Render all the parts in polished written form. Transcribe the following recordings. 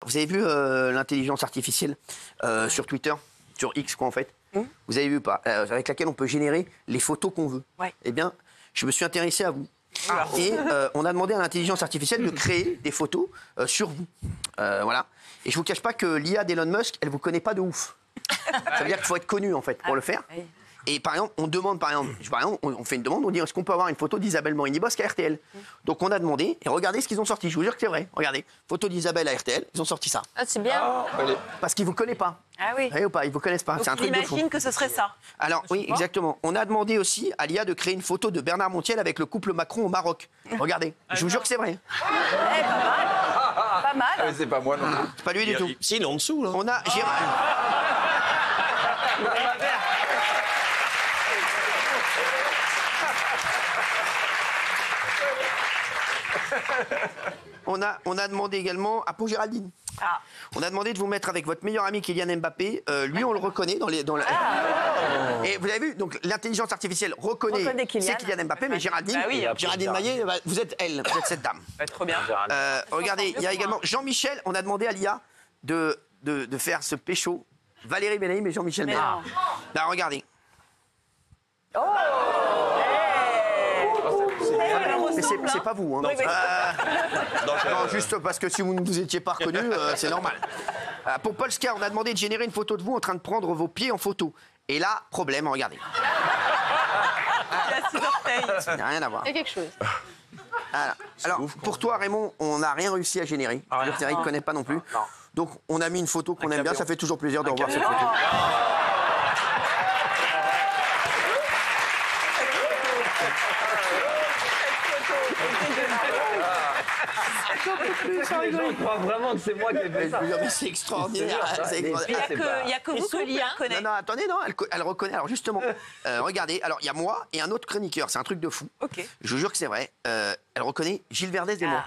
vous avez vu l'intelligence artificielle sur Twitter, sur X quoi en fait. Vous avez vu pas avec laquelle on peut générer les photos qu'on veut. Eh bien, je me suis intéressé à vous. Et on a demandé à l'intelligence artificielle de créer des photos sur vous. Voilà. Et je vous cache pas que l'IA d'Elon Musk, elle vous connaît pas de ouf. Ça veut dire qu'il faut être connu en fait pour le faire. Et par exemple, on demande, on fait une demande, on dit est-ce qu'on peut avoir une photo d'Isabelle Morini-Bosque à RTL. Donc on a demandé, et regardez ce qu'ils ont sorti. Je vous jure que c'est vrai. Regardez, photo d'Isabelle à RTL, ils ont sorti ça. Ah, c'est bien. Parce qu'ils vous connaissent pas. Ah oui. Vous voyez ou pas, ils vous connaissent pas. C'est un truc de fou. J'imagine que ce serait ça. Alors oui, exactement. On a demandé aussi à l'IA de créer une photo de Bernard Montiel avec le couple Macron au Maroc. Regardez, je vous jure que c'est vrai. Eh, pas mal. Pas mal. Mais c'est pas moi non plus. C'est pas lui du tout. Si, il est en dessous, là. On a On a demandé également à pour Géraldine. On a demandé de vous mettre avec votre meilleur ami Kylian Mbappé. Lui, on le reconnaît dans la... Et vous avez vu, donc l'intelligence artificielle reconnaît c'est Kylian Mbappé, mais Géraldine, Géraldine Maillet, vous êtes elle, vous êtes cette dame. Trop bien. Regardez, il y a également Jean-Michel. On a demandé à l'IA de faire ce pécho. Valérie Benaïm et Jean-Michel Bell. Là, regardez. Mais c'est pas vous. Hein. Non, juste parce que si vous ne vous étiez pas reconnu, c'est normal. Pour Polska, on a demandé de générer une photo de vous en train de prendre vos pieds en photo. Et là, problème, regardez. Il a 6 orteils. Ça n'a rien à voir. Il y a quelque chose. Voilà. Alors, pour toi, Raymond, on n'a rien réussi à générer. Thierry ne connaît pas non plus. Donc, on a mis une photo qu'on aime bien. Ça fait toujours plaisir de revoir cette photo. Les gens croient vraiment que c'est moi qui ai fait ça. C'est extraordinaire. Il n'y a que vous que l'IA connaît. Non, attendez, non, elle reconnaît. Alors justement, regardez, alors il y a moi et un autre chroniqueur, c'est un truc de fou. Je vous jure que c'est vrai. Elle reconnaît Gilles Verdez et moi.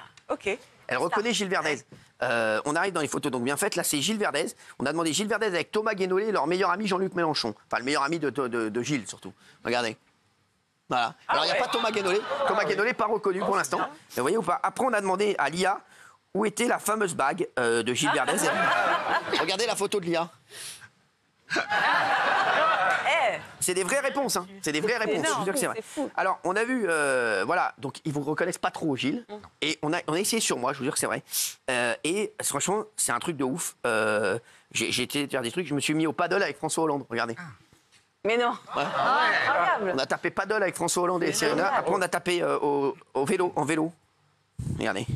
Elle reconnaît Gilles Verdez. On arrive dans les photos donc bien faites. Là, c'est Gilles Verdez. On a demandé Gilles Verdez avec Thomas Guénolé et leur meilleur ami Jean-Luc Mélenchon. Enfin, le meilleur ami de Gilles, surtout. Regardez. Voilà. Alors, il n'y a pas Thomas Guénolé. Thomas Guénolé, pas reconnu pour l'instant. Vous voyez ou pas? Après, on a demandé à l'IA où était la fameuse bague de Gilles Verdez. Regardez la photo de l'IA. C'est des vraies réponses, hein. C'est des vraies réponses. Je veux dire que c'est vrai. Alors, on a vu, voilà, donc ils vous reconnaissent pas trop, Gilles. Et on a essayé sur moi, je vous jure que c'est vrai. Et franchement, c'est un truc de ouf. J'ai été faire des trucs, je me suis mis au paddle avec François Hollande, regardez. Mais non. On a tapé paddle avec François Hollande et Serena. Après, on a tapé au vélo, en vélo. Regardez.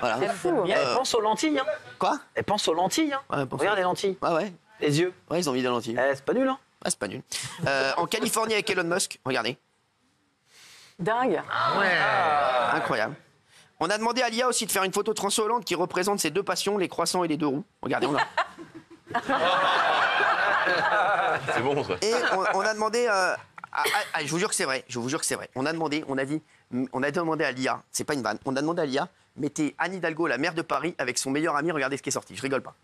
Voilà. Elle pense aux lentilles. Hein. Quoi? Elle pense aux lentilles. Hein. Regarde les lentilles. Ouais. Les yeux. Ouais, ils ont mis des lentilles. C'est pas nul, hein? C'est pas nul. En Californie avec Elon Musk, regardez. Dingue. Incroyable. On a demandé à l'IA aussi de faire une photo de François Hollande qui représente ses deux passions, les croissants et les deux roues. Regardez, on a. C'est bon, ça. Et on a demandé. Je vous jure que c'est vrai. Je vous jure que c'est vrai. On a demandé à l'IA. C'est pas une vanne. On a demandé à l'IA. Mettez Anne Hidalgo, la maire de Paris, avec son meilleur ami. Regardez ce qui est sorti. Je rigole pas.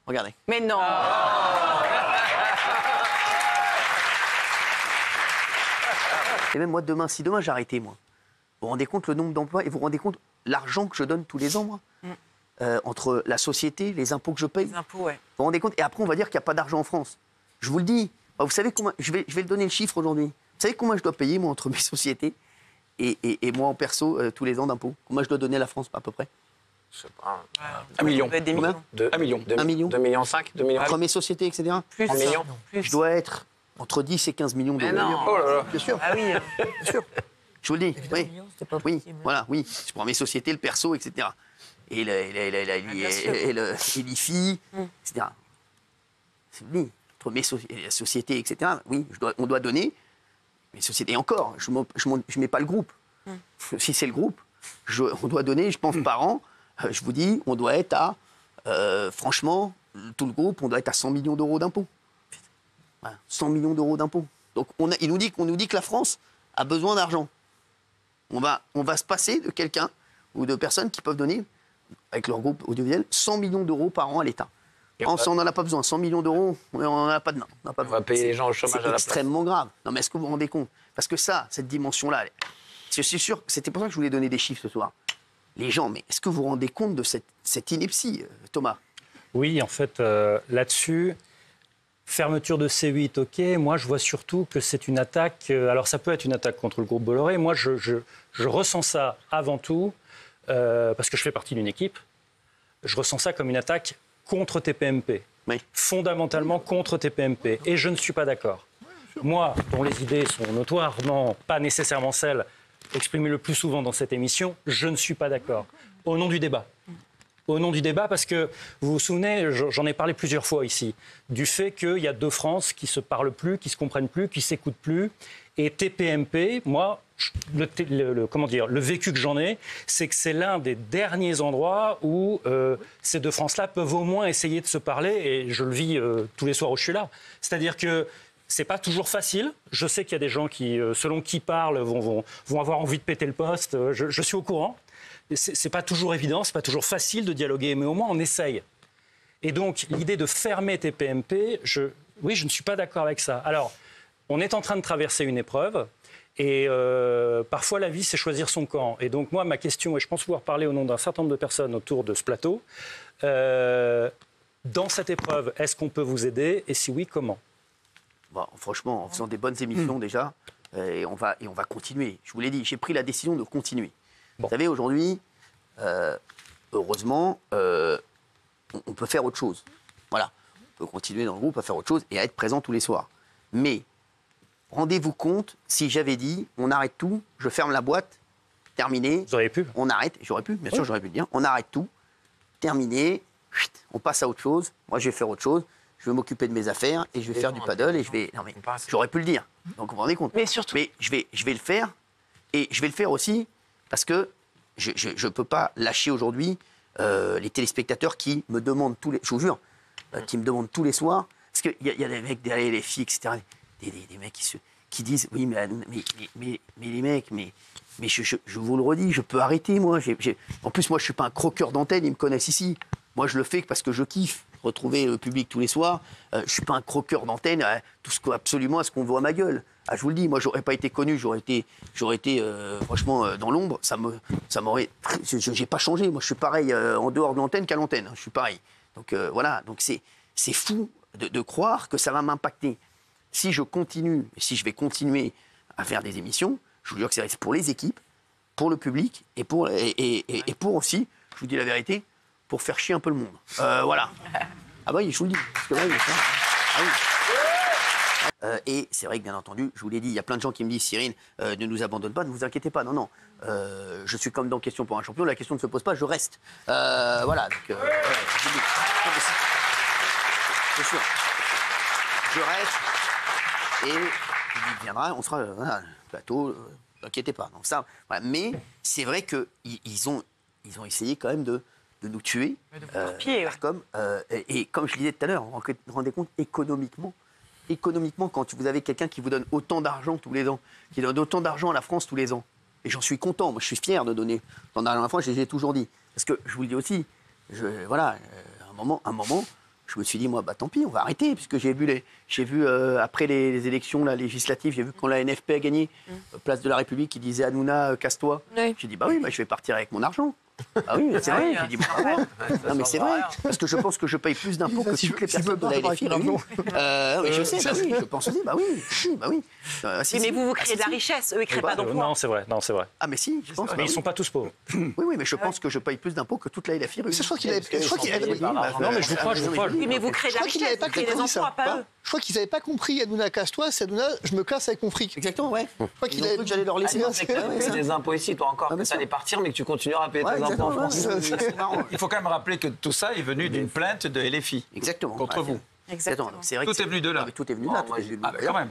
Regardez. Mais non. Et même moi, demain, si demain j'arrêtais, moi, vous vous rendez compte le nombre d'emplois et vous vous rendez compte l'argent que je donne tous les ans, moi, entre la société, les impôts que je paye. Les impôts, ouais. Vous vous rendez compte? Et après, on va dire qu'il n'y a pas d'argent en France. Je vous le dis. Vous savez combien. Je vais le donner le chiffre aujourd'hui. Vous savez combien je dois payer, moi, entre mes sociétés et moi en perso, tous les ans d'impôts? Combien je dois donner à la France, à peu près? Je sais pas. 1 million. Des millions. 1 million. 1 million. 2 millions 5, 2 millions. Entre mes sociétés, etc. Plus. 1 million. Je dois être entre 10 et 15 millions d'euros. non. Oh là là. Bien sûr. Ah oui. Bien sûr. Je vous le dis. Oui. Oui. Voilà. Oui. Je prends mes sociétés, le perso, etc. Et l'IFI, etc. Oui. Entre mes sociétés, etc. Oui. On doit donner. Mes sociétés. Et encore, je ne mets pas le groupe. Si c'est le groupe, on doit donner, je pense, par an. Je vous dis, on doit être à, franchement, tout le groupe, on doit être à 100 millions d'euros d'impôts. Voilà, 100 millions d'euros d'impôts. Donc, on nous dit que la France a besoin d'argent. On va se passer de quelqu'un ou de personnes qui peuvent donner, avec leur groupe audiovisuel, 100 millions d'euros par an à l'État. On n'en a pas besoin. 100 millions d'euros, on n'en a pas de main. On va payer les gens au chômage à la place. C'est extrêmement grave. Non, mais est-ce que vous vous rendez compte? Parce que ça, cette dimension-là, c'est sûr, c'était pour ça que je voulais donner des chiffres ce soir. les gens, mais est-ce que vous vous rendez compte de cette ineptie, Thomas? Oui, en fait, là-dessus, fermeture de C8, ok. Moi, je vois surtout que c'est une attaque. Alors, ça peut être une attaque contre le groupe Bolloré. Moi, je ressens ça avant tout, parce que je fais partie d'une équipe. Je ressens ça comme une attaque contre TPMP. Oui. Fondamentalement contre TPMP. Et je ne suis pas d'accord. Moi, dont les idées sont notoirement pas nécessairement celles exprimées le plus souvent dans cette émission, je ne suis pas d'accord. Au nom du débat. Au nom du débat, parce que vous vous souvenez, j'en ai parlé plusieurs fois ici, du fait qu'il y a deux France qui se parlent plus, qui se comprennent plus, qui s'écoutent plus. Et TPMP, moi, le vécu que j'en ai, c'est que c'est l'un des derniers endroits où ces deux France-là peuvent au moins essayer de se parler, et je le vis tous les soirs où je suis là. C'est-à-dire que c'est pas toujours facile. Je sais qu'il y a des gens qui, selon qui parlent, vont avoir envie de péter le poste. Je suis au courant. C'est pas toujours évident, c'est pas toujours facile de dialoguer, mais au moins on essaye. Et donc l'idée de fermer TPMP, je ne suis pas d'accord avec ça. Alors, on est en train de traverser une épreuve, et parfois la vie c'est choisir son camp. Et donc moi, ma question, et je pense pouvoir parler au nom d'un certain nombre de personnes autour de ce plateau, dans cette épreuve, est-ce qu'on peut vous aider, et si oui, comment? Bon, franchement, en faisant des bonnes émissions déjà, et on va continuer. Je vous l'ai dit, j'ai pris la décision de continuer. Bon. Vous savez, aujourd'hui, heureusement, on peut faire autre chose. Voilà, on peut continuer dans le groupe à faire autre chose et à être présent tous les soirs. Mais rendez-vous compte, si j'avais dit, on arrête tout, je ferme la boîte, terminé. Vous auriez pu. On arrête, j'aurais pu, bien sûr, j'aurais pu le dire. On arrête tout, terminé, on passe à autre chose. Moi, je vais faire autre chose. Je vais m'occuper de mes affaires et je vais faire du paddle et je vais... Non mais, j'aurais pu le dire. Donc, vous vous rendez compte. Mais surtout... Mais je vais le faire. Et je vais le faire aussi parce que je ne peux pas lâcher aujourd'hui les téléspectateurs qui me demandent tous les... Je vous jure, qui me demandent tous les soirs. Parce qu'il y a des mecs derrière les filles, etc. Des mecs qui disent, oui, mais les mecs, mais je vous le redis, je peux arrêter, moi. En plus, moi, je ne suis pas un croqueur d'antenne, ils me connaissent ici. Moi, je le fais parce que je kiffe retrouver le public tous les soirs. Je ne suis pas un croqueur d'antenne, absolument à ce qu'on voit à ma gueule. Ah, je vous le dis, moi, j'aurais pas été connu, j'aurais été franchement dans l'ombre. Ça m'aurait. J'ai pas changé. Moi, je suis pareil en dehors de l'antenne qu'à l'antenne. Je suis pareil. Donc voilà. Donc c'est fou de croire que ça va m'impacter. Si je continue, si je vais continuer à faire des émissions, je vous jure que c'est pour les équipes, pour le public et pour aussi, je vous dis la vérité, pour faire chier un peu le monde. Voilà. Ah bah oui, je vous le dis. Parce que là, et c'est vrai que, bien entendu, je vous l'ai dit, il y a plein de gens qui me disent, Cyril, ne nous abandonne pas, ne vous inquiétez pas. Non. Je suis comme dans Question pour un champion, la question ne se pose pas, je reste. Voilà. Donc, je vous dis. C'est sûr. Je reste. Et il viendra, on sera voilà, plateau, n'inquiétez pas. Donc ça, voilà. Mais c'est vrai qu'ils ont essayé quand même de nous tuer. Et comme je le disais tout à l'heure, vous vous rendez compte, économiquement, quand vous avez quelqu'un qui vous donne autant d'argent tous les ans, qui donne autant d'argent à la France tous les ans, et j'en suis content, moi je suis fier de donner autant d'argent à la France, je l'ai toujours dit. Parce que je vous le dis aussi, à un moment, je me suis dit, moi, bah tant pis, on va arrêter, puisque j'ai vu après les élections législatives, j'ai vu quand la NFP a gagné, place de la République, qui disait Hanouna, casse-toi. Oui. J'ai dit, bah oui, je vais partir avec mon argent. Ah oui, c'est vrai. J'ai dit, bravo. Non, mais c'est vrai. Parce que je pense que je paye plus d'impôts que toutes les personnes de la LFI. Oui, je sais, oui, je pense aussi. Bah oui. Mais vous créez de la richesse, eux, ils ne créent pas d'emplois. Non, c'est vrai. Ah, mais si, je pense. Mais ils ne sont pas tous pauvres. Oui, mais je pense que je paye plus d'impôts que toute la LFI. Je crois qu'il avait. Non, mais je vous crois. Oui, mais vous créez de la richesse, vous créez des emplois, pas eux. Je crois qu'ils n'avaient pas compris Hanouna, casse-toi, c'est Hanouna, je me casse avec mon fric. Exactement, ouais. Je crois qu'il avait que j'allais leur laisser. C'est des impôts ici, toi encore, que ça allait partir, mais que tu continueras à payer tes impôts en France. Il faut quand même rappeler que tout ça est venu d'une plainte de LFI. Exactement. Contre vous. Exactement. C'est vrai tout est venu de là. Tout est venu de là. Quand même.